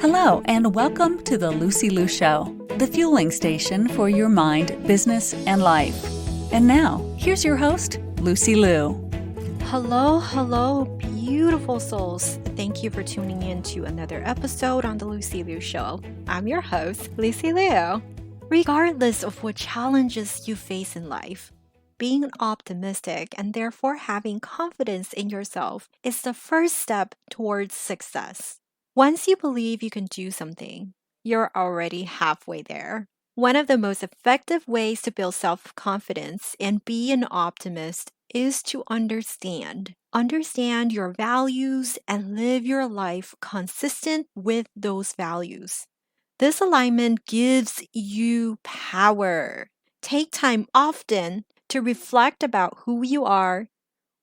Hello, and welcome to the Lucy Liu Show, the fueling station for your mind, business, and life. And now, here's your host, Lucy Liu. Hello, beautiful souls. Thank you for tuning in to another episode on the Lucy Liu Show. I'm your host, Lucy Liu. Regardless of what challenges you face in life, being optimistic and therefore having confidence in yourself is the first step towards success. Once you believe you can do something, you're already halfway there. One of the most effective ways to build self-confidence and be an optimist is to understand your values and live your life consistent with those values. This alignment gives you power. Take time often to reflect about who you are,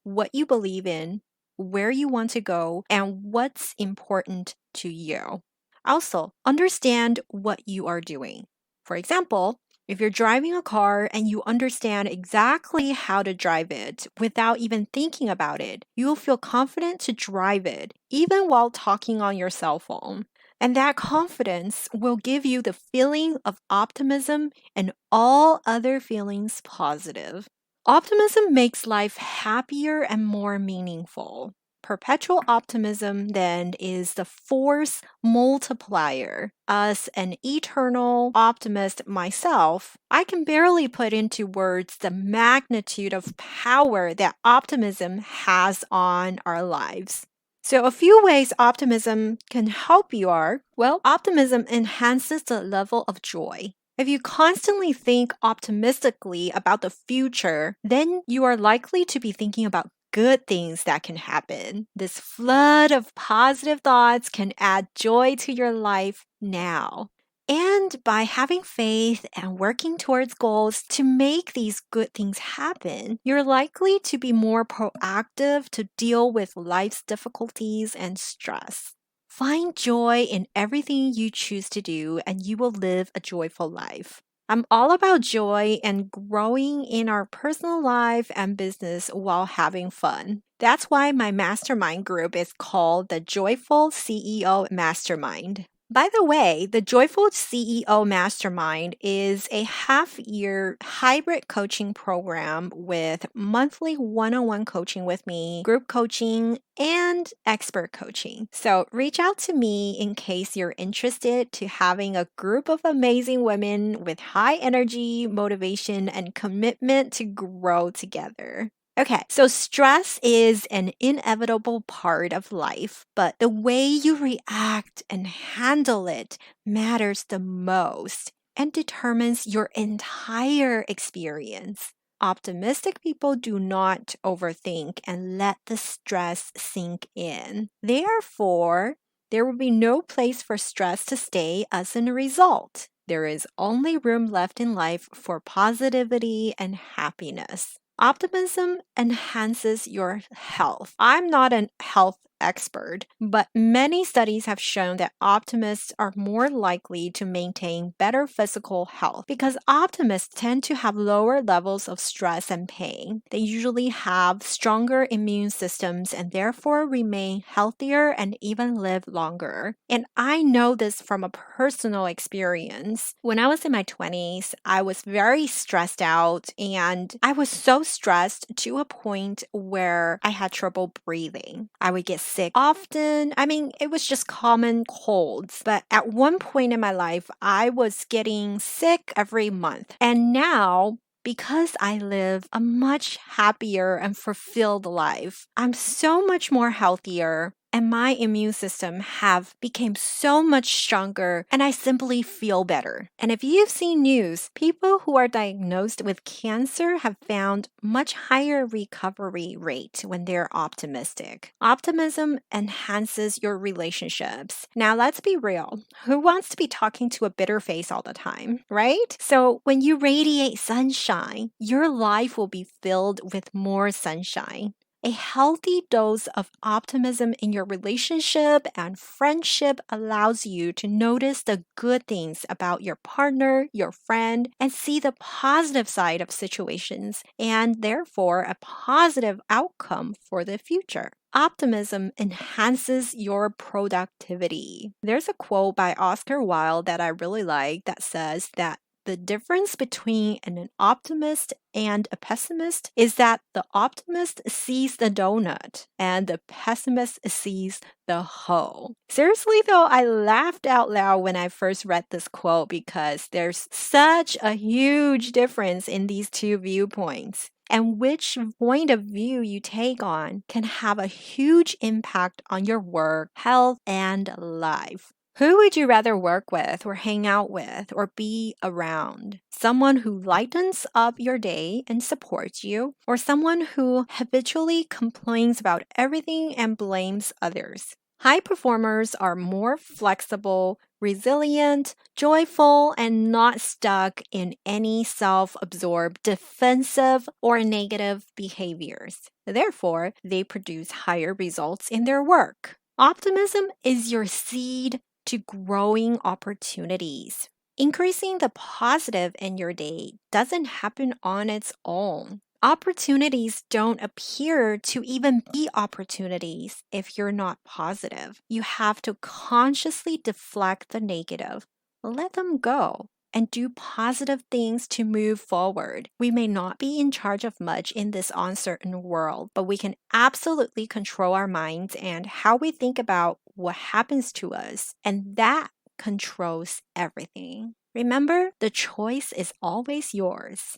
what you believe in, where you want to go, and what's important to you. Also, understand what you are doing. For example, if you're driving a car and you understand exactly how to drive it without even thinking about it, you'll feel confident to drive it, even while talking on your cell phone. And that confidence will give you the feeling of optimism and all other feelings positive. Optimism makes life happier and more meaningful. Perpetual optimism then is the force multiplier. As an eternal optimist myself, I can barely put into words the magnitude of power that optimism has on our lives. So, a few ways optimism can help you are optimism enhances the level of joy. If you constantly think optimistically about the future, then you are likely to be thinking about good things that can happen. This flood of positive thoughts can add joy to your life now. And by having faith and working towards goals to make these good things happen, you're likely to be more proactive to deal with life's difficulties and stress. Find joy in everything you choose to do, and you will live a joyful life. I'm all about joy and growing in our personal life and business while having fun. That's why my mastermind group is called the Joyful CEO Mastermind. By the way, the Joyful CEO Mastermind is a half-year hybrid coaching program with monthly one-on-one coaching with me, group coaching, and expert coaching. So reach out to me in case you're interested to having a group of amazing women with high energy, motivation, and commitment to grow together. Okay, so stress is an inevitable part of life, but the way you react and handle it matters the most and determines your entire experience. Optimistic people do not overthink and let the stress sink in. Therefore, there will be no place for stress to stay as a result. There is only room left in life for positivity and happiness. Optimism enhances your health. I'm not a health expert, but many studies have shown that optimists are more likely to maintain better physical health because optimists tend to have lower levels of stress and pain. They usually have stronger immune systems and therefore remain healthier and even live longer. And I know this from a personal experience. When I was in my 20s, I was very stressed out and I was so stressed to a point where I had trouble breathing. I would get sick often. It was just common colds. But at one point in my life, I was getting sick every month. And now, because I live a much happier and fulfilled life, I'm so much more healthier and my immune system have become so much stronger and I simply feel better. And if you've seen news, people who are diagnosed with cancer have found much higher recovery rate when they're optimistic. Optimism enhances your relationships. Now let's be real. Who wants to be talking to a bitter face all the time, right? So when you radiate sunshine, your life will be filled with more sunshine. A healthy dose of optimism in your relationship and friendship allows you to notice the good things about your partner, your friend, and see the positive side of situations and therefore a positive outcome for the future. Optimism enhances your productivity. There's a quote by Oscar Wilde that I really like that says that the difference between an optimist and a pessimist is that the optimist sees the donut and the pessimist sees the whole. Seriously, though, I laughed out loud when I first read this quote because there's such a huge difference in these two viewpoints. And which point of view you take on can have a huge impact on your work, health, and life. Who would you rather work with or hang out with or be around? Someone who lightens up your day and supports you, or someone who habitually complains about everything and blames others? High performers are more flexible, resilient, joyful, and not stuck in any self-absorbed, defensive, or negative behaviors. Therefore, they produce higher results in their work. Optimism is your seed to growing opportunities. Increasing the positive in your day doesn't happen on its own. Opportunities don't appear to even be opportunities if you're not positive. You have to consciously deflect the negative, let them go, and do positive things to move forward. We may not be in charge of much in this uncertain world, but we can absolutely control our minds and how we think about what happens to us, and that controls everything. Remember, the choice is always yours.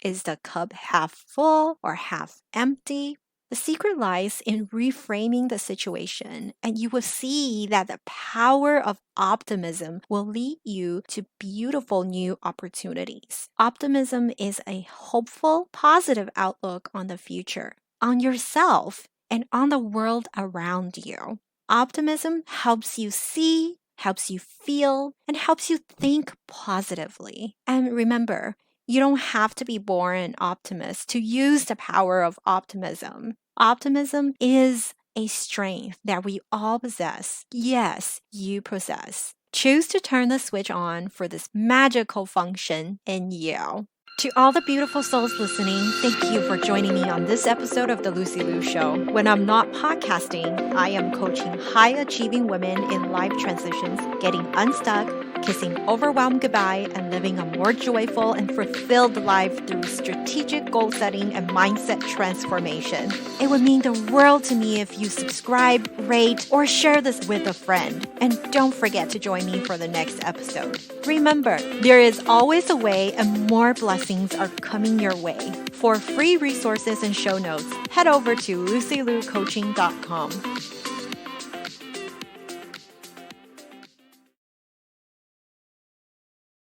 Is the cup half full or half empty? The secret lies in reframing the situation, and you will see that the power of optimism will lead you to beautiful new opportunities. Optimism is a hopeful, positive outlook on the future, on yourself, and on the world around you. Optimism helps you see, helps you feel, and helps you think positively. And remember, you don't have to be born an optimist to use the power of optimism. Optimism is a strength that we all possess. Yes, you possess. Choose to turn the switch on for this magical function in you. To all the beautiful souls listening, thank you for joining me on this episode of The Lucy Liu Show. When I'm not podcasting, I am coaching high-achieving women in life transitions, getting unstuck, kissing overwhelm goodbye, and living a more joyful and fulfilled life through strategic goal setting and mindset transformation. It would mean the world to me if you subscribe, rate, or share this with a friend. And don't forget to join me for the next episode. Remember, there is always a way and more blessings are coming your way. For free resources and show notes, head over to lucylucoaching.com.